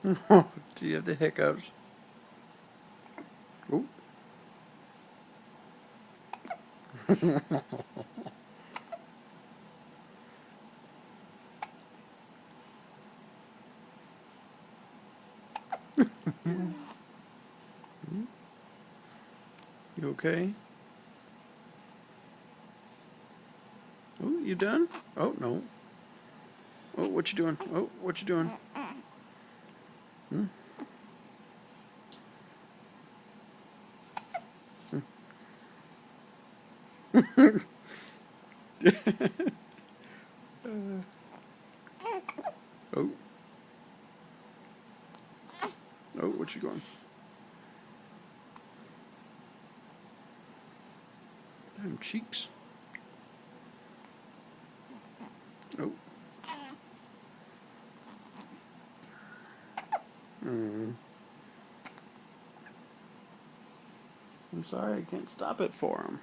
Do you have the hiccups? Ooh. You okay? Oh, you done? Oh, no. Oh, what you doing? Oh, what you doing? Hmm? Oh, oh, what you going? Damn cheeks. Oh. Mm. I'm sorry, I can't stop it for him.